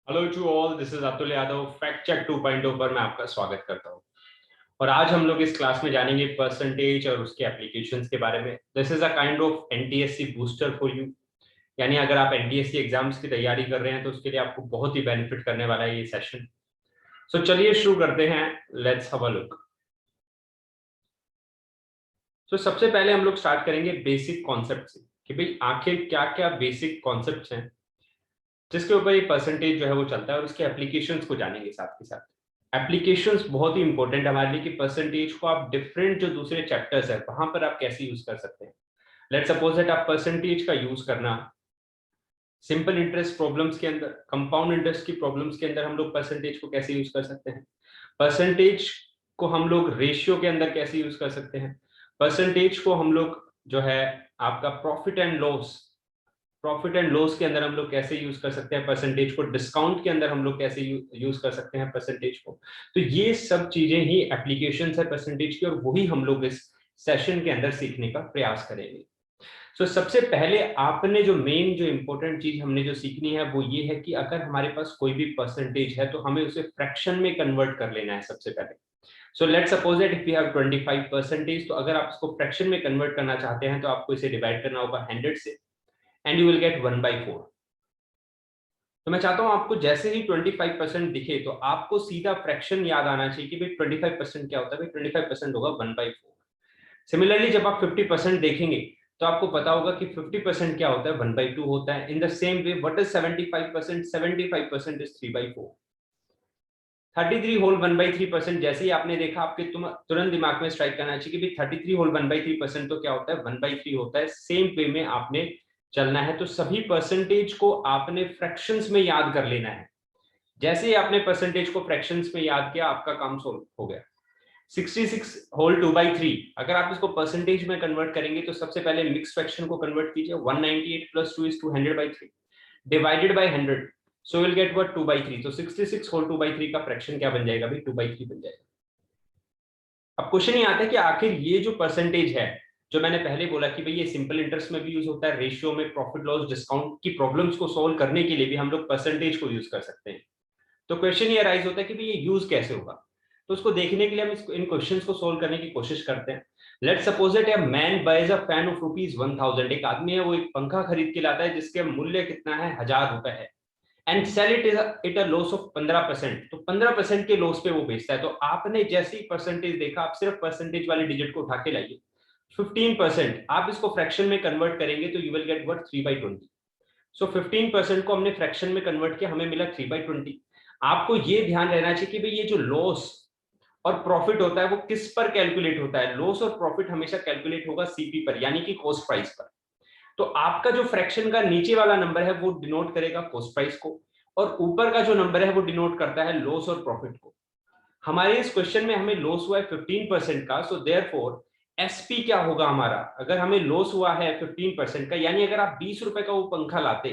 Hello to all, this is Atul Yadav. Fact check 2.0 पर मैं आपका स्वागत करता हूं। और आज हम लोग इस क्लास में जानेंगे परसेंटेज और उसके एप्लीकेशंस के बारे में। This is a kind of NTSC booster for you. यानी अगर आप एनटीएससी एग्जाम्स की तैयारी कर रहे हैं तो उसके लिए आपको बहुत ही बेनिफिट करने वाला है ये सेशन। सो चलिए शुरू करते हैं। Let's have a look. So सबसे पहले हम लोग स्टार्ट करेंगे बेसिक कॉन्सेप्ट से कि भाई आखिर क्या क्या बेसिक कॉन्सेप्ट्स हैं जिसके ऊपर ये परसेंटेज जो है वो चलता है, और उसके एप्लीकेशंस को जानेंगे साथ के साथ। एप्लीकेशंस बहुत ही इंपॉर्टेंट है हमारे लिए कि परसेंटेज को आप डिफरेंट जो दूसरे चैप्टर्स है वहां पर आप कैसे यूज कर सकते हैं। लेट्स सपोज दैट आप परसेंटेज का यूज करना सिंपल इंटरेस्ट प्रॉब्लम्स के अंदर, कंपाउंड इंटरेस्ट की प्रॉब्लम्स के अंदर हम लोग परसेंटेज को कैसे यूज कर सकते हैं, परसेंटेज को हम लोग रेशियो के अंदर कैसे यूज कर सकते हैं, परसेंटेज को हम लोग जो है आपका प्रॉफिट एंड लॉस के अंदर हम लोग कैसे यूज कर सकते हैं परसेंटेज को, डिस्काउंट के अंदर हम लोग कैसे यूज कर सकते हैं परसेंटेज को। तो ये सब चीजें ही एप्लीकेशन है परसेंटेज की, और वही हम लोग इस सेशन के अंदर सीखने का प्रयास करेंगे। सबसे पहले आपने जो मेन जो इंपॉर्टेंट चीज हमने जो सीखनी है वो ये है कि अगर हमारे पास कोई भी परसेंटेज है तो हमें उसे फ्रैक्शन में कन्वर्ट कर लेना है सबसे पहले। Let's suppose that if you have 25%, तो अगर आप इसको फ्रैक्शन में कन्वर्ट करना चाहते हैं तो आपको इसे डिवाइड करना होगा 100 से, एंड यू विल गेट 1/4। तो मैं चाहता हूं आपको जैसे ही 25% दिखे तो आपको सीधा फ्रैक्शन याद आना चाहिए कि भाई 25% क्या होता है। भाई 25% होगा 1/4। सिमिलरली जब आप 50% देखेंगे तो आपको पता होगा कि 50% क्या होता है, 1/2 होता है। In the same way what is 75%? 75% is 3/4। 33 whole 1/3%, जैसे ही आपने देखा आपके तुरंत दिमाग में स्ट्राइक करना चाहिए कि भाई 33 होल 1/3% तो क्या होता है, 1/3 होता है। सेम वे में आपने चलना है। तो सभी परसेंटेज को आपने फ्रैक्शंस में याद कर लेना है। जैसे ही आपने परसेंटेज को फ्रैक्शंस में याद किया आपका काम सोल्व हो गया। 66 होल 2/3, अगर आप इसको परसेंटेज में कन्वर्ट करेंगे तो सबसे पहले मिक्स फ्रैक्शन को कन्वर्ट कीजिए। 198 + 2 = 200/3 divided by 100, so will get what, 2/3। तो 66 होल 2/3 का फ्रैक्शन क्या बन जाएगा भाई, 2/3 बन जाएगा। अब क्वेश्चन ये आता है कि आखिर ये जो परसेंटेज है, जो मैंने पहले बोला कि भाई ये सिंपल इंटरेस्ट में भी यूज होता है, रेशियो में, प्रॉफिट लॉस डिस्काउंट की प्रॉब्लम्स को सॉल्व करने के लिए भी हम लोग परसेंटेज को यूज कर सकते हैं। तो क्वेश्चन ये राइज होता है कि भाई ये यूज कैसे होगा। तो उसको देखने के लिए हम इन क्वेश्चंस को सोल्व करने की कोशिश करते हैं। Let's suppose that a man buys a fan of ₹1000। एक आदमी है वो एक पंखा खरीद के लाता है जिसके मूल्य कितना है, ₹1000 है, and sell it a loss of 15%। तो 15% के लॉस पे वो बेचता है। तो आपने जैसे ही परसेंटेज देखा, आप सिर्फ परसेंटेज वाले डिजिट को उठा के लाइए। 15% आप इसको फ्रैक्शन में कन्वर्ट करेंगे तो यू विल गेट व्हाट, 3/20। 15% को हमने फ्रैक्शन में कन्वर्ट किया, हमें मिला 3/20। आपको ये ध्यान रहना चाहिए कि भाई ये जो लॉस और प्रॉफिट होता है वो किस पर कैलकुलेट होता है। लॉस और प्रॉफिट हमेशा कैलकुलेट होगा सीपी पर, यानी कि कॉस्ट प्राइस पर। तो आपका जो फ्रैक्शन का नीचे वाला नंबर है वो डिनोट करेगा कॉस्ट प्राइस को, और ऊपर का जो नंबर है वो डिनोट करता है लॉस और प्रॉफिट को। हमारे इस क्वेश्चन में हमें लॉस हुआ है 15% का, सो देयरफॉर एसपी क्या होगा हमारा, अगर हमें लॉस हुआ है 15% का, यानी अगर आप 20 रुपए का वो पंखा लाते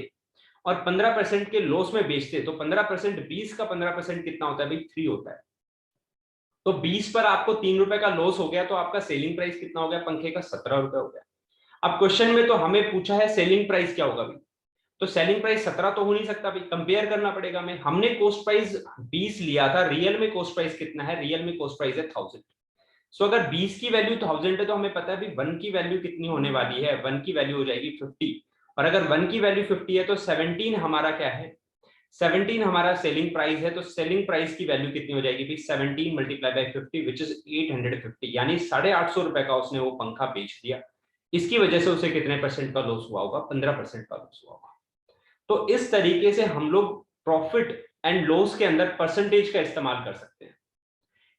और 15% के लॉस में बेचते तो 15%, 20 का 15% कितना होता है भाई, 3 होता है। तो 20 पर आपको 3 रुपए का लॉस हो गया तो आपका सेलिंग प्राइस कितना हो गया पंखे का, 17 रुपए हो गया। अब क्वेश्चन में तो हमें पूछा है सेलिंग प्राइस क्या होगा भाई, तो सेलिंग प्राइस 17 तो हो नहीं सकता भाई, कंपेयर करना पड़ेगा। मैं हमने कॉस्ट प्राइस 20 लिया था, रियल में कॉस्ट प्राइस कितना है, रियल में कॉस्ट प्राइस है 1000। अगर 20 की वैल्यू 1000 है तो हमें पता है भाई 1 की वैल्यू कितनी होने वाली है, 1 की वैल्यू हो जाएगी 50। और अगर 1 की वैल्यू 50 है तो 17 हमारा क्या है, 17 हमारा सेलिंग प्राइस है। तो सेलिंग प्राइस की वैल्यू कितनी हो जाएगी भाई, 17 × 50 विच इज 850, यानी 850 रुपए का उसने वो पंखा बेच दिया। इसकी वजह से उसे कितने परसेंट का लॉस हुआ होगा, 15% का लॉस हुआ होगा। तो इस तरीके से हम लोग प्रॉफिट एंड लॉस के अंदर परसेंटेज का इस्तेमाल कर सकते हैं।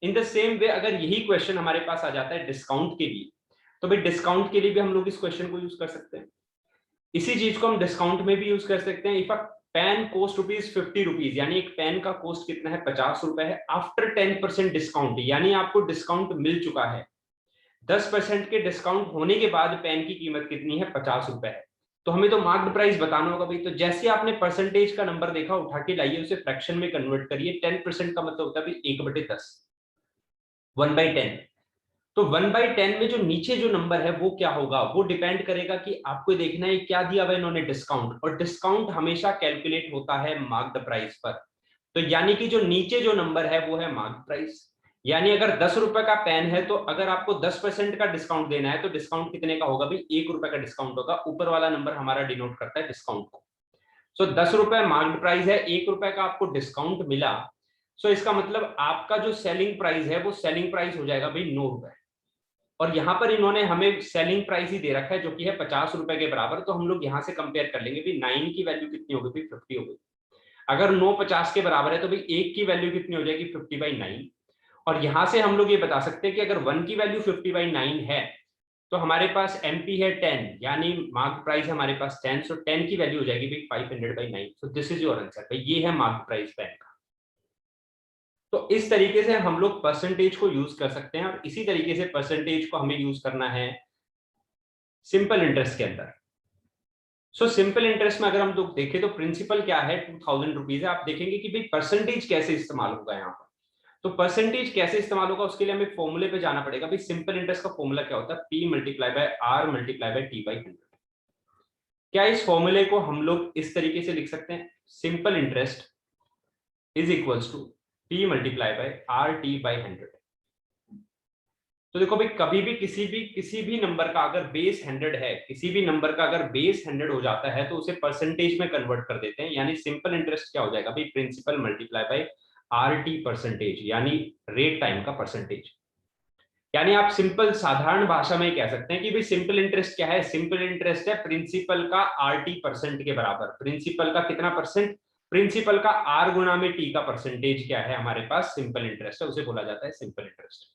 इन द सेम वे अगर यही क्वेश्चन हमारे पास आ जाता है डिस्काउंट के लिए, तो भाई डिस्काउंट के लिए भी हम लोग इस क्वेश्चन को यूज कर सकते हैं। इसी चीज को हम डिस्काउंट में भी यूज कर सकते हैं। इफ अ पेन कॉस्ट ₹50, यानी एक पेन का कॉस्ट कितना है, 50 रुपए है, आफ्टर 10% डिस्काउंट, यानी आपको डिस्काउंट मिल चुका है। 10% के डिस्काउंट होने के बाद पेन की कीमत कितनी है, 50 रुपए है। तो हमें तो मार्क्ड प्राइस बताना होगा भाई। तो जैसे आपने परसेंटेज का नंबर देखा, उठा के लाइए, उसे फ्रैक्शन में कन्वर्ट करिए। 10% का मतलब होता है भाई 1/10, 1/10। तो 1/10 में जो नीचे जो नंबर है वो क्या होगा, वो डिपेंड करेगा कि आपको देखना है क्या दिया हुआ इन्होंने डिस्काउंट, और डिस्काउंट हमेशा कैलकुलेट होता है मार्क्ड प्राइस पर। तो यानी कि जो नीचे जो नंबर है वो है मार्क्ड प्राइस। यानी अगर 10 रुपए का पेन है तो अगर आपको 10% का डिस्काउंट देना है तो डिस्काउंट कितने का होगा भाई, 1 रुपए का डिस्काउंट होगा। ऊपर वाला नंबर हमारा डिनोट करता है डिस्काउंट को। सो 10 रुपए मार्क्ड प्राइस है, 1 रुपए का आपको डिस्काउंट मिला। सो इसका मतलब आपका जो सेलिंग प्राइस है वो सेलिंग प्राइस हो जाएगा भाई 9 रुपए। और यहाँ पर इन्होंने हमें सेलिंग प्राइस ही दे रखा है जो कि है 50 रुपए के बराबर। तो हम लोग यहाँ से कंपेयर कर लेंगे भाई 9 की वैल्यू कितनी होगी भाई 50 होगी। अगर 9 50 के बराबर है तो भाई 1 की वैल्यू कितनी हो जाएगी 50/9। और यहां से हम लोग ये बता सकते हैं कि अगर 1 की वैल्यू 50/9 है तो हमारे पास एमपी है 10, यानी मार्क प्राइस हमारे पास 10। सो 10 की वैल्यू हो जाएगी भाई 500/9। So this is your answer भाई, ये है मार्क प्राइस पेन का। तो इस तरीके से हम लोग परसेंटेज को यूज कर सकते हैं, और इसी तरीके से परसेंटेज को हमें यूज करना है सिंपल इंटरेस्ट के अंदर। सो सिंपल इंटरेस्ट में अगर हम लोग देखें तो प्रिंसिपल क्या है 2000 रुपीज है। आप देखेंगे कि भाई परसेंटेज कैसे इस्तेमाल होगा यहाँ पर। तो परसेंटेज कैसे इस्तेमाल होगा उसके लिए हमें फॉर्मूले पे जाना पड़ेगा। भाई सिंपल इंटरेस्ट का फॉर्मूला क्या होता है, P multiply bye R multiply by T/100। क्या इस फॉर्मूले को हम लोग इस तरीके से लिख सकते हैं, simple interest is equals to P multiply by RT/100। तो देखो भाई कभी भी किसी भी नंबर का अगर बेस 100 है, किसी भी नंबर का अगर बेस 100 हो जाता है तो उसे परसेंटेज में कन्वर्ट कर देते हैं। यानी सिंपल इंटरेस्ट क्या हो जाएगा भाई, principal multiply by RT percentage, यानी रेट टाइम का परसेंटेज। यानी आप सिंपल साधारण भाषा में कह सकते हैं कि भाई सिंपल इंटरेस्ट क्या है, सिंपल इंटरेस्ट है प्रिंसिपल का RT% के बराबर। प्रिंसिपल का कितना परसेंट, प्रिंसिपल का R गुणा में T का परसेंटेज क्या है हमारे पास, सिंपल इंटरेस्ट है, उसे बोला जाता है सिंपल इंटरेस्ट।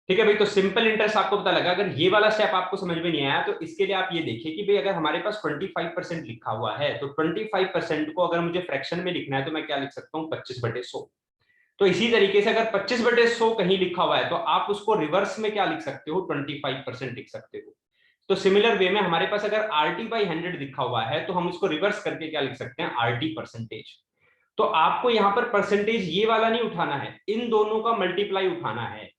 ठीक है भाई, तो सिंपल इंटरेस्ट आपको पता लगा। अगर ये वाला स्टेप आपको समझ में नहीं आया तो इसके लिए आप ये देखिए कि भाई अगर हमारे पास 25% लिखा हुआ है तो 25% को अगर मुझे फ्रैक्शन में लिखना है तो मैं क्या लिख सकता हूँ, 25/100। तो इसी तरीके से अगर 25/100 कहीं लिखा हुआ है तो आप उसको रिवर्स में क्या लिख सकते हो, 25% लिख सकते हो। तो सिमिलर वे में हमारे पास अगर RT/100 लिखा हुआ है तो हम उसको रिवर्स करके क्या लिख सकते हैं, RT परसेंटेज। तो आपको यहाँ पर परसेंटेज ये वाला नहीं उठाना है, इन दोनों का मल्टीप्लाई उठाना है।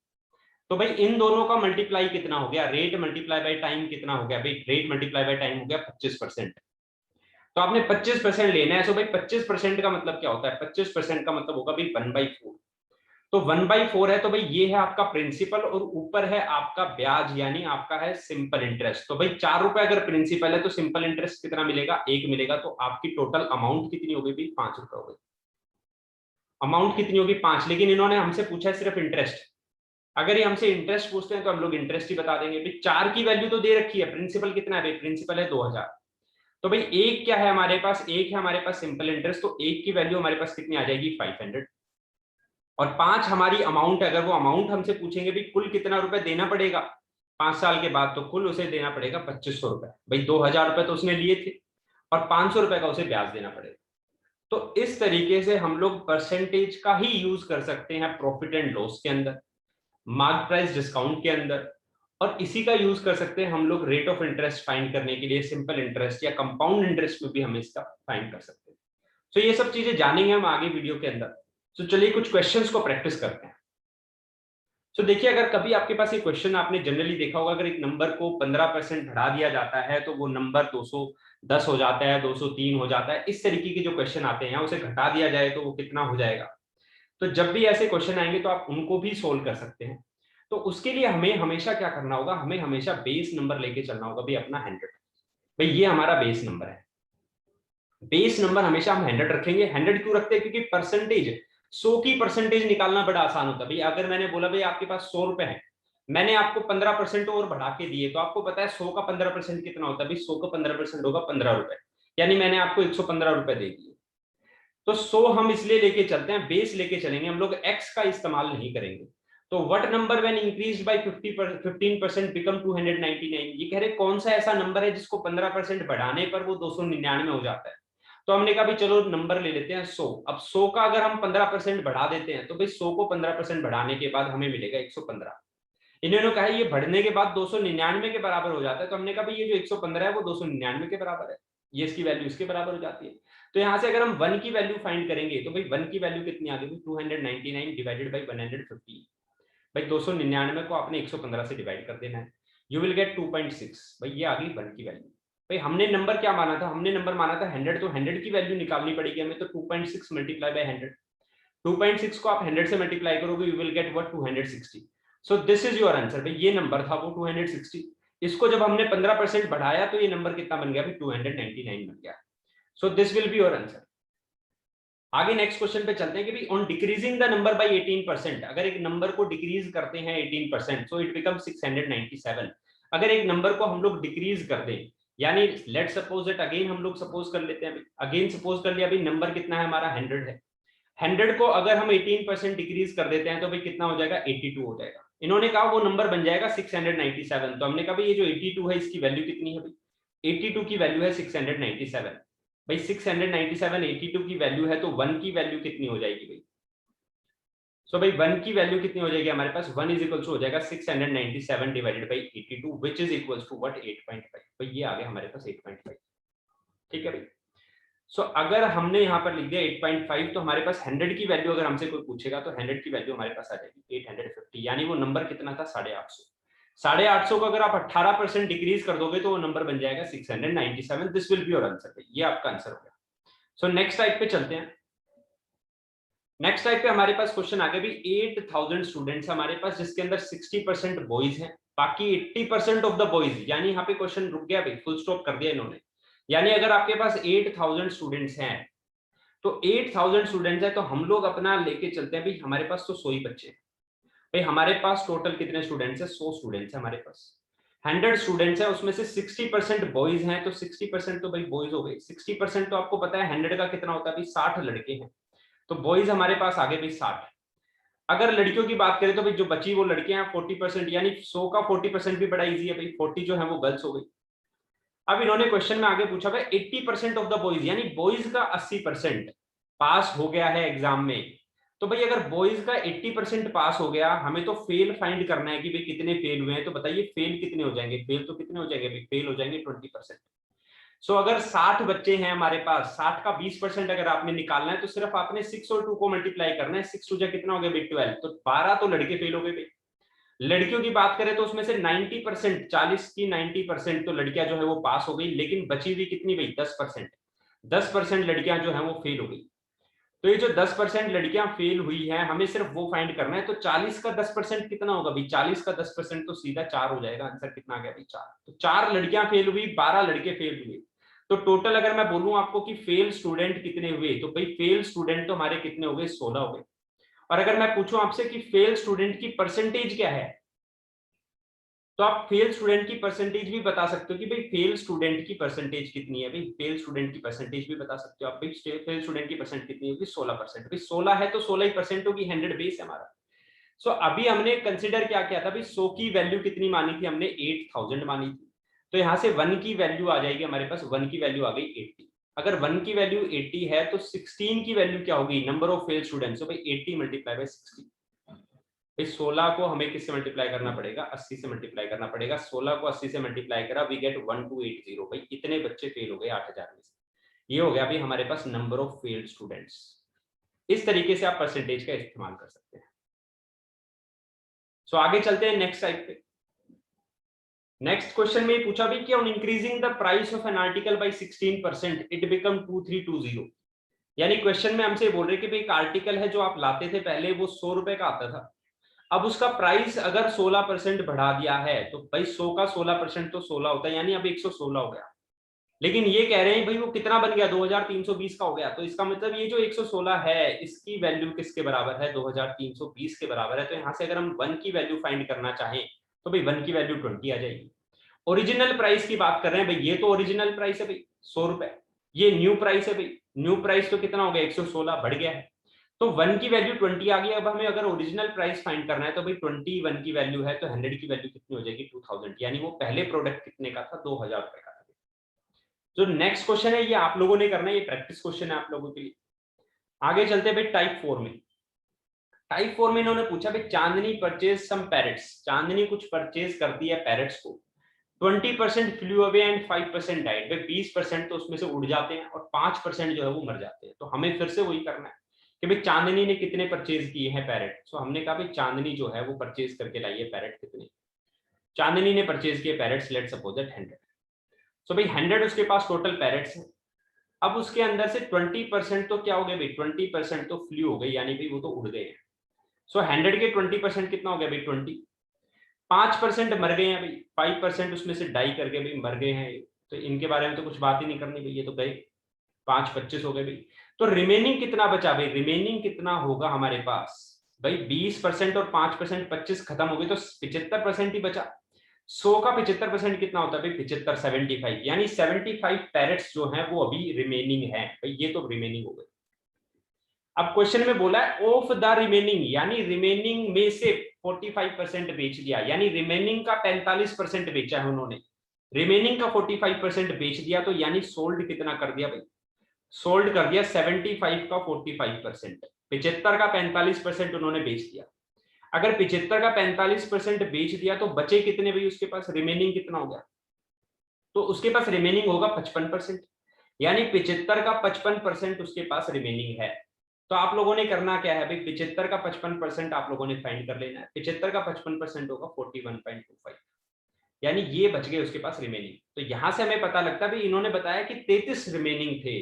तो भाई इन दोनों का मल्टीप्लाई कितना हो गया, रेट मल्टीप्लाई बाय टाइम कितना हो गया भाई, रेट मल्टीप्लाई बाय टाइम हो गया 25%। तो आपने 25% लेना है। सो भाई 25% का मतलब क्या होता है, 25% का मतलब होगा भाई 1/4। तो 1/4 है तो भाई ये है आपका प्रिंसिपल और ऊपर है आपका ब्याज, यानी आपका है सिंपल इंटरेस्ट। तो भाई 4 रुपए अगर प्रिंसिपल है तो सिंपल इंटरेस्ट कितना मिलेगा, 1 मिलेगा। तो आपकी टोटल अमाउंट कितनी होगी भाई, 5 रुपए हो गई। अमाउंट कितनी होगी 5, लेकिन इन्होंने हमसे पूछा है सिर्फ इंटरेस्ट। अगर ये हमसे इंटरेस्ट पूछते हैं तो हम लोग इंटरेस्ट ही बता देंगे। भाई 4 की वैल्यू तो दे रखी है, प्रिंसिपल कितना है भाई, प्रिंसिपल है 2000। तो भाई एक क्या है हमारे पास, एक है हमारे पास सिंपल इंटरेस्ट, तो एक की वैल्यू हमारे पास कितनी आ जाएगी 500। और 5 हमारी अमाउंट है। अगर वो अमाउंट हमसे पूछेंगे भाई कुल कितना रुपए देना पड़ेगा 5 साल के बाद, तो कुल उसे देना पड़ेगा 2500 रुपए। भाई 2000 रुपए तो उसने लिए थे और 500 रुपए का उसे ब्याज देना पड़ेगा। तो इस तरीके से हम लोग परसेंटेज का ही यूज कर सकते हैं प्रॉफिट एंड लॉस के अंदर, मार्क प्राइस डिस्काउंट के अंदर, और इसी का यूज कर सकते हैं हम लोग रेट ऑफ इंटरेस्ट फाइंड करने के लिए, सिंपल इंटरेस्ट या कंपाउंड इंटरेस्ट में भी हम इसका फाइंड कर सकते हैं। तो ये सब चीजें जानेंगे हम आगे वीडियो के अंदर। तो चलिए कुछ क्वेश्चंस को प्रैक्टिस करते हैं। तो देखिए अगर कभी आपके पास ये क्वेश्चन आपने जनरली देखा होगा, अगर एक नंबर को 15% बढ़ा दिया जाता है तो वो नंबर 210 हो जाता है, 203 हो जाता है, इस तरीके के जो क्वेश्चन आते हैं, उसे घटा दिया जाए तो वो कितना हो जाएगा। तो जब भी ऐसे क्वेश्चन आएंगे तो आप उनको भी सोल्व कर सकते हैं। तो उसके लिए हमें हमेशा क्या करना होगा, हमें हमेशा बेस नंबर लेके चलना होगा भाई अपना 100। भाई ये हमारा बेस नंबर है, बेस नंबर हमेशा हम 100 रखेंगे। 100 क्यों रखते हैं, क्योंकि परसेंटेज 100 की परसेंटेज निकालना बड़ा आसान होता है। भाई अगर मैंने बोला भाई आपके पास 100 रुपए है, मैंने आपको 15% और बढ़ा के दिए, तो आपको पता है 100 का 15% कितना होता है भाई, 100 का 15% होगा 15 रुपए, यानी मैंने आपको 115 रुपए दे दिए। तो 100 हम इसलिए लेके चलते हैं, बेस लेके चलेंगे, हम लोग एक्स का इस्तेमाल नहीं करेंगे। तो what number when increased by 15% become 299, ये कह रहे कौन सा ऐसा नंबर है जिसको 15% बढ़ाने पर वो 299 हो जाता है। तो हमने कहा भाई चलो नंबर ले लेते हैं 100। अब 100 का अगर हम 15% बढ़ा देते हैं तो भाई 100 को 15% बढ़ाने के बाद हमें मिलेगा 115। इन्होंने कहा ये बढ़ने के बाद 299 के बराबर हो जाता है, तो हमने कहा भाई ये जो 115 है वो 299 के बराबर है, ये इसकी वैल्यू इसके बराबर हो जाती है। तो यहां से अगर हम 1 की वैल्यू फाइंड करेंगे तो भाई 1 की वैल्यू कितनी आ गई, 299 डिवाइडेड बाई 150। भाई 299 को आपने 115 से डिवाइड कर देना है, यू विल गेट 2.6। भाई ये आ गई 1 की वैल्यू। भाई हमने नंबर क्या माना था, हमने नंबर माना था 100, तो 100 की वैल्यू निकालनी पड़ेगी हमें, तो 2.6 मल्टीप्लाई बाय 100, 2.6 को आप 100 से मल्टीप्लाई करोगे, you will get what 260। So this is your answer. भाई ये नंबर था वो 260, इसको जब हमने 15% बढ़ाया तो ये नंबर कितना बन गया भाई 299 बन गया। So this will be your answer. आगे नेक्स्ट क्वेश्चन पे चलते हैं कि भाई on decreasing the number by 18%, अगर एक नंबर को डिक्रीज करते हैं 18%, सो इट बिकम 697। अगर एक नंबर को हम लोग डिक्रीज कर दें, यानी लेट सपोज दैट अगेन हम लोग सपोज कर लेते हैं, अगेन सपोज कर लिया भाई नंबर कितना है हमारा 100 है, 100 को अगर हम 18% डिक्रीज कर देते हैं तो भाई कितना हो जाएगा 82 हो जाएगा। इन्होंने कहा वो नंबर बन जाएगा 697, तो हमने कहा भाई ये जो 82 है इसकी वैल्यू कितनी है भाई, 82 की वैल्यू है 697। भाई 697 82 की वैल्यू है, तो 1 की वैल्यू कितनी हो जाएगी भाई, सो भाई 1 की वैल्यू कितनी हो जाएगी हमारे पास, 1 इज इक्वल टू हो जाएगा 697 divided by 82 which is equal to what 8.5। भाई ये आ गया हमारे पास 8.5। ठीक है भाई। सो अगर हमने यहाँ पर लिख दिया 8.5, तो हमारे पास 100 की वैल्यू अगर हमसे कोई पूछेगा तो 100 की वैल्यू हमारे पास आ जाएगी 850, यानी वो नंबर कितना था 850। 850 को अगर आप 18% डिक्रीज कर दोगे तो वो नंबर बन जाएगा 697। This will be your answer. ये आपका आंसर हो गया। सो नेक्स्ट टाइप पे चलते हैं। नेक्स्ट टाइप पे हमारे पास क्वेश्चन आ गया भी 8000 स्टूडेंट्स हमारे पास, जिसके अंदर 60% बॉयज हैं, बाकी 80% ऑफ द बॉयज, यानी यहाँ पे क्वेश्चन रुक गया भाई, फुल स्टॉप कर दिया इन्होंने। यानी अगर आपके पास 8000 स्टूडेंट्स हैं, तो 8000 स्टूडेंट्स है तो हम लोग अपना लेके चलते हैं भाई, हमारे पास तो 100 ही बच्चे हैं। भाई हमारे पास टोटल कितने स्टूडेंट्स है, 100 स्टूडेंट्स है हमारे पास, 100 स्टूडेंट्स है, उसमें से 60% बॉयज हैं, तो 60% तो भाई बॉयज हो गए। 60% तो आपको पता है 100 का कितना होता है भाई, 60 लड़के हैं, तो बॉयज हमारे पास आ गए भाई 60। अगर लड़कियों की बात करें तो भाई जो बची वो लड़कियां हैं 40%, यानी 100 का 40% भी बड़ा इजी है भाई, 40 जो है वो गर्ल्स हो गई। अब इन्होंने क्वेश्चन में आगे पूछा भाई 80% ऑफ द बॉयज, यानी बॉयज का 80% पास हो गया है एग्जाम में। तो भाई अगर बॉयज का 80% पास हो गया, हमें तो फेल फाइंड करना है कि भाई कितने फेल हुए हैं, तो बताइए फेल कितने हो जाएंगे, फेल तो कितने हो जाएंगे भाई, फेल हो जाएंगे 20%। सो अगर 60 बच्चे हैं हमारे पास, 60 का 20% अगर आपने निकालना है, तो सिर्फ आपने 6 और 2 को मल्टीप्लाई करना है, 6 2 कितना हो गया भाई 12, तो 12 तो लड़के फेल हो गए भाई। लड़कियों की बात करें तो उसमें से 90%, 40 की 90% तो लड़कियां जो है वो पास हो गई, लेकिन बची हुई कितनी भाई 10%, 10% लड़कियां जो है वो फेल हो गई। तो ये जो 10% लड़कियां फेल हुई हैं, हमें सिर्फ वो फाइंड करना है। तो 40 का 10% कितना होगा भाई, 40 का 10% तो सीधा 4 हो जाएगा। आंसर कितना आ गया भाई 4। तो 4 लड़कियां फेल हुई, 12 लड़के फेल हुए। तो टोटल अगर मैं बोलूं आपको कि फेल स्टूडेंट कितने हुए, तो भाई फेल स्टूडेंट तो हमारे कितने हो गए, 16 हो गए। और अगर मैं पूछूं आपसे कि फेल स्टूडेंट की परसेंटेज क्या है, तो आप फेल स्टूडेंट की परसेंटेज भी बता सकते हो कि भाई फेल स्टूडेंट की परसेंटेज कितनी है। भाई फेल स्टूडेंट की परसेंटेज भी बता सकते हो आप, भाई फेल स्टूडेंट की परसेंट कितनी होगी, 16%। भाई 16 है तो 16 ही परसेंट होगी, 100 बेस है हमारा। सो अभी हमने कंसिडर क्या किया था भाई, 100 की वैल्यू कितनी मानी थी हमने, 8000 मानी थी। तो यहाँ से 1 की वैल्यू आ जाएगी हमारे पास, 1 की वैल्यू आ गई 80। अगर 1 की वैल्यू 80 है तो 16 की वैल्यू क्या होगी, नंबर ऑफ फेल स्टूडेंट्स। भाई 80 मल्टीप्लाई बाय 60, इस 16 को हमें किससे मल्टीप्लाई करना पड़ेगा, 80 से मल्टीप्लाई करना पड़ेगा। 16 को 80 से मल्टीप्लाई करा, वी गेट 1280। भाई इतने बच्चे फेल हो गए 8000 में से। ये हो गया भाई हमारे पास नंबर ऑफ फेल्ड स्टूडेंट्स। इस तरीके से आप परसेंटेज का इस्तेमाल कर सकते हैं। सो आगे चलते हैं नेक्स्ट टाइप पे। नेक्स्ट क्वेश्चन में पूछा भी कि on increasing the price of an article by 16% it become 2320। यानी क्वेश्चन में हमसे बोल रहे कि भाई एक आर्टिकल है जो आप लाते थे पहले, वो 100 रुपए का आता था, अब उसका प्राइस अगर 16% बढ़ा दिया है, तो भाई 100 का 16% तो 16 होता है, यानी अब 116 हो गया। लेकिन ये कह रहे हैं भाई वो कितना बन गया, 2320 का हो गया। तो इसका मतलब ये जो 116 है, इसकी वैल्यू किसके बराबर है, 2320 के बराबर है। तो यहाँ से अगर हम 1 की वैल्यू फाइंड करना चाहें, तो भाई 1 की वैल्यू 20 आ जाएगी। ओरिजिनल प्राइस की बात कर रहे हैं भाई, ये तो ओरिजिनल प्राइस है भाई 100 रुपए, ये न्यू प्राइस है भाई, न्यू प्राइस तो कितना हो गया 116 बढ़ गया है। तो 1 की वैल्यू 20 आ गई। अब हमें अगर ओरिजिनल प्राइस फाइंड करना है, तो भाई 21 की वैल्यू है, तो 100 की वैल्यू कितनी हो जाएगी 2000, यानी वो पहले प्रोडक्ट कितने का था, 2000 रुपए का था। जो नेक्स्ट क्वेश्चन है ये आप लोगों ने करना है, ये प्रैक्टिस क्वेश्चन है आप लोगों के लिए। आगे चलते हैं भाई टाइप 4 में। टाइप 4 में इन्होंने पूछा भाई चांदनी परचेज सम पैरेट्स, चांदनी कुछ परचेज करती है पैरेट्स को, 20% फ्लू अवे एंड 5% डाइड। भाई 20% तो उसमें से उड़ जाते हैं और 5% जो है वो मर जाते हैं। तो हमें फिर से वही करना है कि भाई चांदनी ने कितने परचेज किए हैं पैरेट। सो हमने कहा भाई चांदनी जो है वो परचेज करके लाई है पैरेट कितने, चांदनी ने परचेज किए पैरेट्स, लेट्स सपोज दैट 100। सो भाई 100 उसके पास टोटल पैरेट्स है। अब उसके अंदर से 20% तो क्या हो गए भाई, 20% तो फ्लू हो गई, यानी भाई वो तो उड़ गए हैं। सो 100 के 20% कितना हो गया भाई 20। 5% मर गए हैं भाई, 5% उसमें से डाई करके भाई मर गए हैं, तो इनके बारे में तो कुछ बात ही नहीं करनी भाई, ये तो गए। 5 25 हो गए भाई। तो रिमेनिंग कितना बचा भाई, रिमेनिंग कितना होगा हमारे पास भाई, 20% और 5% 25 खत्म हो गए तो 75% ही बचा। 100 का 75% कितना होता है भाई 75, 75, यानी 75 पैरेट्स जो हैं वो अभी रिमेनिंग है भाई, ये तो रिमेनिंग हो गई। अब क्वेश्चन में बोला है ऑफ द रिमेनिंग, यानी रिमेनिंग में से 45% बेच दिया, यानी रिमेनिंग का 45% बेचा है उन्होंने, रिमेनिंग का 45% बेच दिया, तो यानी सोल्ड कितना कर दिया भाई, सोल्ड कर दिया 75 का 45%, 75 का 45% उन्होंने बेच दिया। अगर 75 का 45% बेच दिया तो बचे कितने भाई उसके पास, रिमेनिंग कितना हो गया, तो उसके पास रिमेनिंग होगा 55%, यानी 75 का 55% उसके पास रिमेनिंग है। तो आप लोगों ने करना क्या है भाई, 75 का 55% आप लोगों ने फाइंड कर लेना है। 75 का 55% होगा 41.25, यानी ये बच गए उसके पास रिमेनिंग। तो यहां से हमें पता लगता है भाई इन्होंने बताया कि 33 रिमेनिंग थे,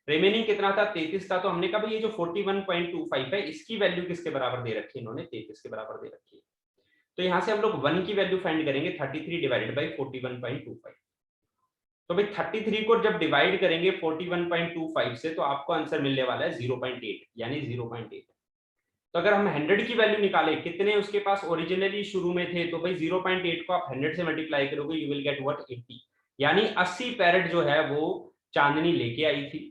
रिमेनिंग कितना था 33 था, तो हमने कहा भाई ये जो 41.25 है इसकी वैल्यू किसके बराबर दे रखी है, इन्होंने 33 के बराबर दे रखी है। तो यहां से हम लोग 1 की वैल्यू फाइंड करेंगे, 33 डिवाइडेड बाई 41.25। तो भाई 33 को जब डिवाइड करेंगे 41.25 से तो आपको आंसर मिलने वाला है 0.8, यानी 0.8। तो अगर हम 100 की वैल्यू निकाले, कितने उसके पास ओरिजिनली शुरू में थे, तो भाई 0.8 को आप 100 से मल्टीप्लाई करोगे, यू विल गेट व्हाट 80, यानी 80 पैरेट जो है वो चांदनी लेके आई थी,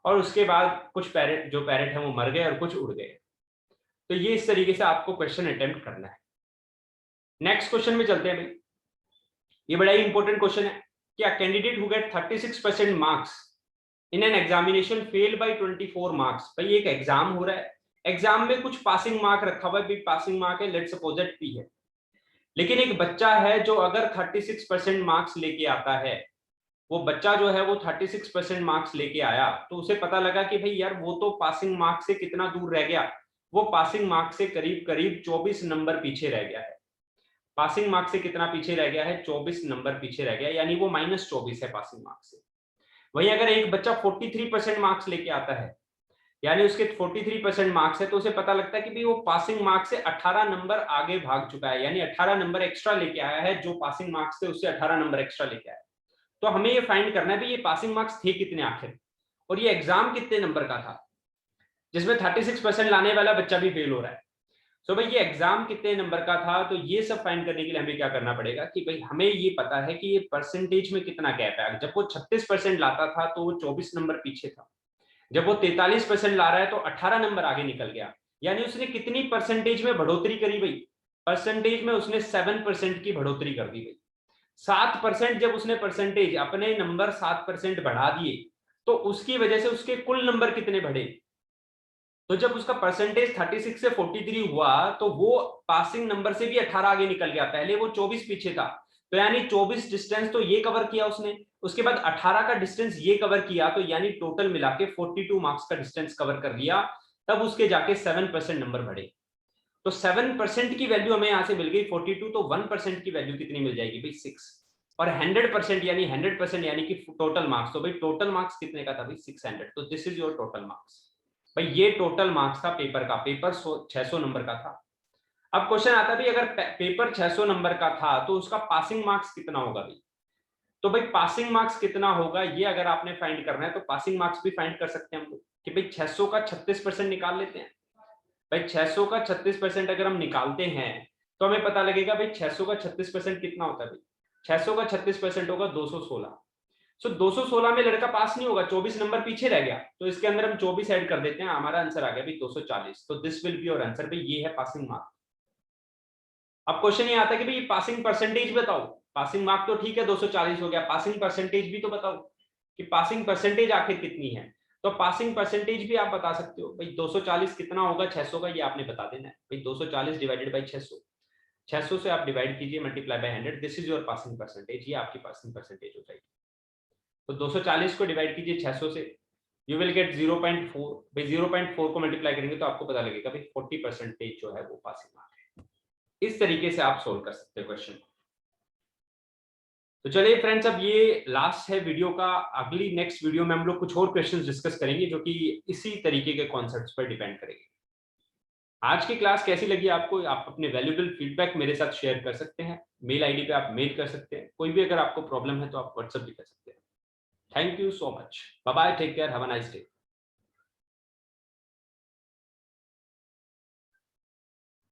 और उसके बाद कुछ पैरेट, जो पैरेट है वो मर गए और कुछ उड़ गए। तो ये इस तरीके से आपको क्वेश्चन अटेम्प्ट करना है। नेक्स्ट क्वेश्चन में चलते हैं भाई, ये बड़ा ही इंपॉर्टेंट क्वेश्चन है। क्या candidate who get 36% marks in an examination fail by 24 marks. भाई एक एग्जाम हो रहा है, एग्जाम में कुछ पासिंग मार्क रखा हुआ है, बिग पासिंग मार्क है, लेट्स सपोज दैट पी है, लेकिन एक बच्चा है जो अगर 36% मार्क्स लेके आता है, वो बच्चा जो है वो 36% मार्क्स लेके आया, तो उसे पता लगा कि भाई यार वो तो पासिंग मार्क्स से कितना दूर रह गया, वो पासिंग मार्क्स से करीब करीब 24 नंबर पीछे रह गया है। पासिंग मार्क्स से कितना पीछे रह गया है, 24 नंबर पीछे रह गया, यानी वो -24 है पासिंग मार्क्स से। वहीं अगर एक बच्चा 43% मार्क्स लेके आता है, यानी उसके 43% मार्क्स है, तो उसे पता लगता है कि भाई वो पासिंग मार्क्स से 18 नंबर आगे भाग चुका है, यानी 18 नंबर एक्स्ट्रा लेके आया है, जो पासिंग मार्क्स थे उससे 18 नंबर एक्स्ट्रा लेके आया। तो हमें ये फाइंड करना है भाई ये पासिंग मार्क्स थे कितने आखिर, और ये एग्जाम कितने नंबर का था जिसमें 36% लाने वाला बच्चा भी फेल हो रहा है। सो भाई ये एग्जाम कितने नंबर का था, तो ये सब फाइंड करने के लिए हमें क्या करना पड़ेगा कि भाई हमें ये पता है कि ये परसेंटेज में कितना गैप है। जब वो 36% लाता था तो वो 24 नंबर पीछे था, जब वो 43% ला रहा है तो 18 नंबर आगे निकल गया, यानी उसने कितनी परसेंटेज में बढ़ोतरी करी भाई, परसेंटेज में उसने 7% की बढ़ोतरी कर दी भाई। 7% जब उसने परसेंटेज अपने नंबर 7% बढ़ा दिए, तो उसकी वजह से उसके कुल नंबर कितने बढ़े, तो जब उसका परसेंटेज 36 से 43 हुआ तो वो पासिंग नंबर से भी 18 आगे निकल गया, पहले वो 24 पीछे था, तो यानी 24 डिस्टेंस तो ये कवर किया उसने, उसके बाद 18 का डिस्टेंस ये कवर किया, तो यानी टोटल मिला के 42 मार्क्स का डिस्टेंस कवर कर लिया, तब उसके जाके 7% नंबर बढ़े। तो 7% की वैल्यू हमें यहां से मिल गई 42, तो 1% की वैल्यू कितनी मिल जाएगी भाई 6, और 100% यानी 100% यानी कि टोटल मार्क्स, तो भाई टोटल मार्क्स कितने का था भाई 600, तो this is your total marks. भाई ये टोटल मार्क्स था पेपर का, पेपर 600 नंबर का था। अब क्वेश्चन आता है अगर पेपर 600 नंबर का था तो उसका पासिंग मार्क्स कितना होगा भाई, तो भाई पासिंग मार्क्स कितना होगा ये अगर आपने फाइंड करना है तो पासिंग मार्क्स भी फाइंड कर सकते हैं हम लोग कि भाई 600 का 36% निकाल लेते हैं। भाई 600 का 36% अगर हम निकालते हैं तो हमें पता लगेगा भाई 600 का 36% कितना होता है भाई, 600 का 36% होगा 216। सो 216 में लड़का पास नहीं होगा, 24 नंबर पीछे रह गया, तो इसके अंदर हम 24 ऐड कर देते हैं, हमारा आंसर आ गया भाई 240। तो this will be your answer, भाई ये है पासिंग मार्क। अब क्वेश्चन ये आता है कि भाई पासिंग परसेंटेज बताओ, पासिंग मार्क तो ठीक है 240 हो गया, पासिंग परसेंटेज भी तो बताओ कि पासिंग परसेंटेज आखिर कितनी है। तो पासिंग परसेंटेज भी आप बता सकते हो भाई 240 कितना होगा 600 का, ये आपने बता देना है भाई 240 डिवाइडेड बाई 600, 600 से आप डिवाइड कीजिए multiply by 100, this is your passing percentage, ये आपकी पासिंग परसेंटेज हो जाएगी। तो 240 को डिवाइड कीजिए 600 से, यू विल गेट 0.4। भाई 0.4 को मल्टीप्लाई करेंगे तो आपको पता लगेगा भाई 40% जो है वो पासिंग मार्क है। इस तरीके से आप सोल्व कर सकते हो क्वेश्चन। तो चलिए फ्रेंड्स, अब ये लास्ट है वीडियो का। अगली नेक्स्ट वीडियो में हम लोग कुछ और क्वेश्चंस डिस्कस करेंगे जो कि इसी तरीके के कॉन्सेप्ट्स पर डिपेंड करेंगे। आज की क्लास कैसी लगी आपको? आप अपने वैल्यूएबल फीडबैक मेरे साथ शेयर कर सकते हैं। मेल आईडी पे आप मेल कर सकते हैं। कोई भी अगर आपको प्रॉब्लम है तो आप व्हाट्सएप भी कर सकते हैं। Thank you so much. Bye bye, take care, have a nice day.